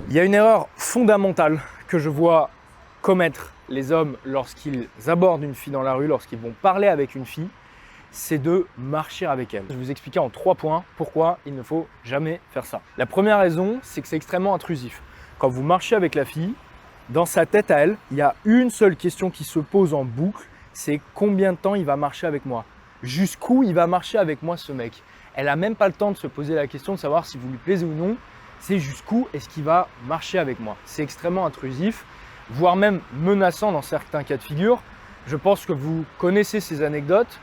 Il y a une erreur fondamentale que je vois commettre les hommes lorsqu'ils abordent une fille dans la rue, lorsqu'ils vont parler avec une fille, c'est de marcher avec elle. Je vais vous expliquer en 3 points pourquoi il ne faut jamais faire ça. La première raison, c'est que c'est extrêmement intrusif. Quand vous marchez avec la fille, dans sa tête à elle, il y a une seule question qui se pose en boucle, c'est combien de temps il va marcher avec moi? Jusqu'où il va marcher avec moi ce mec? Elle n'a même pas le temps de se poser la question de savoir si vous lui plaisez ou non, c'est jusqu'où est-ce qu'il va marcher avec moi. C'est extrêmement intrusif, voire même menaçant dans certains cas de figure. Je pense que vous connaissez ces anecdotes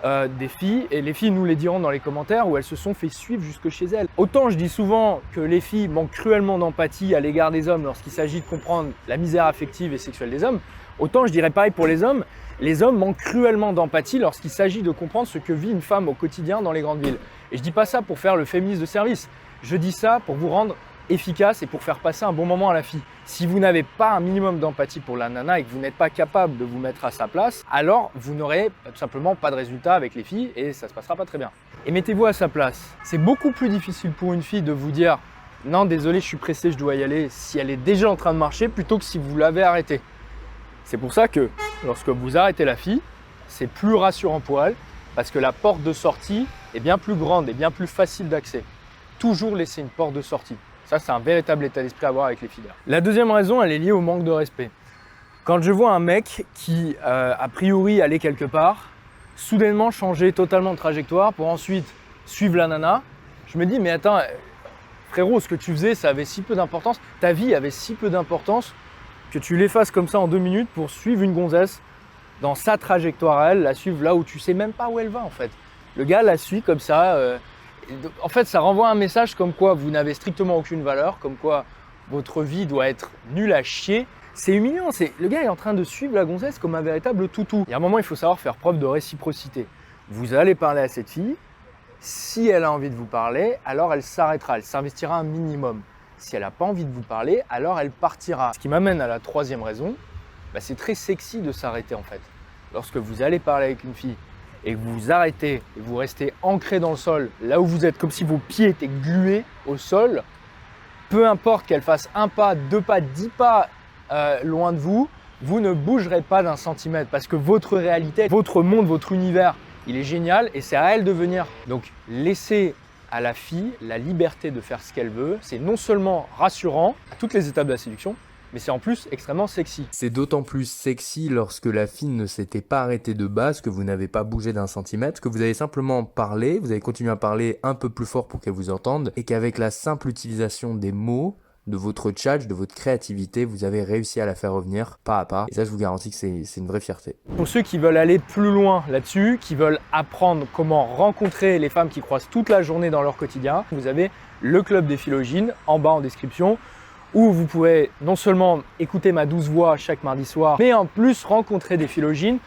des filles, et les filles nous les diront dans les commentaires, où elles se sont fait suivre jusque chez elles. Autant je dis souvent que les filles manquent cruellement d'empathie à l'égard des hommes lorsqu'il s'agit de comprendre la misère affective et sexuelle des hommes, autant je dirais pareil pour les hommes. Les hommes manquent cruellement d'empathie lorsqu'il s'agit de comprendre ce que vit une femme au quotidien dans les grandes villes. Et je dis pas ça pour faire le féministe de service, je dis ça pour vous rendre efficace et pour faire passer un bon moment à la fille. Si vous n'avez pas un minimum d'empathie pour la nana et que vous n'êtes pas capable de vous mettre à sa place, alors vous n'aurez tout simplement pas de résultat avec les filles et ça se passera pas très bien. Et mettez-vous à sa place. C'est beaucoup plus difficile pour une fille de vous dire « Non, désolé, je suis pressé, je dois y aller » si elle est déjà en train de marcher plutôt que si vous l'avez arrêtée. C'est pour ça que lorsque vous arrêtez la fille, c'est plus rassurant pour elle parce que la porte de sortie est bien plus grande et bien plus facile d'accès. Toujours laisser une porte de sortie. Ça, c'est un véritable état d'esprit à avoir avec les filles. La deuxième raison, elle est liée au manque de respect. Quand je vois un mec qui, a priori, allait quelque part, soudainement changer totalement de trajectoire pour ensuite suivre la nana, je me dis, mais attends, frérot, ce que tu faisais, ça avait si peu d'importance, ta vie avait si peu d'importance que tu l'effaces comme ça en 2 minutes pour suivre une gonzesse dans sa trajectoire à elle, la suivre là où tu sais même pas où elle va en fait. Le gars la suit comme ça. En fait, ça renvoie un message comme quoi vous n'avez strictement aucune valeur, comme quoi votre vie doit être nulle à chier. C'est humiliant, le gars est en train de suivre la gonzesse comme un véritable toutou. Il y a un moment, il faut savoir faire preuve de réciprocité. Vous allez parler à cette fille, si elle a envie de vous parler, alors elle s'arrêtera, elle s'investira un minimum. Si elle n'a pas envie de vous parler, alors elle partira. Ce qui m'amène à la troisième raison, c'est très sexy de s'arrêter en fait. Lorsque vous allez parler avec une fille, et que vous vous arrêtez et vous restez ancré dans le sol, là où vous êtes, comme si vos pieds étaient glués au sol, peu importe qu'elle fasse 1 pas, 2 pas, 10 pas loin de vous, vous ne bougerez pas d'un centimètre parce que votre réalité, votre monde, votre univers, il est génial et c'est à elle de venir. Donc laissez à la fille la liberté de faire ce qu'elle veut. C'est non seulement rassurant à toutes les étapes de la séduction, mais c'est en plus extrêmement sexy. C'est d'autant plus sexy lorsque la fille ne s'était pas arrêtée de base, que vous n'avez pas bougé d'un centimètre, que vous avez simplement parlé, vous avez continué à parler un peu plus fort pour qu'elle vous entende, et qu'avec la simple utilisation des mots, de votre tchatch, de votre créativité, vous avez réussi à la faire revenir pas à pas. Et ça, je vous garantis que c'est une vraie fierté. Pour ceux qui veulent aller plus loin là-dessus, qui veulent apprendre comment rencontrer les femmes qui croisent toute la journée dans leur quotidien, vous avez le club des Philogines en bas en description, où vous pouvez non seulement écouter ma douce voix chaque mardi soir, mais en plus rencontrer des philogines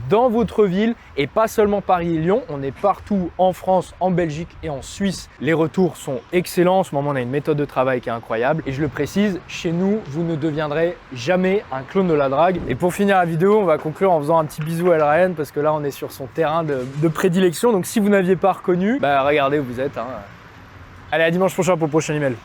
dans votre ville et pas seulement Paris et Lyon. On est partout en France, en Belgique et en Suisse. Les retours sont excellents. En ce moment, on a une méthode de travail qui est incroyable. Et je le précise, chez nous, vous ne deviendrez jamais un clone de la drague. Et pour finir la vidéo, on va conclure en faisant un petit bisou à la reine parce que là, on est sur son terrain de prédilection. Donc si vous n'aviez pas reconnu, regardez où vous êtes. Allez, à dimanche prochain pour le prochain email.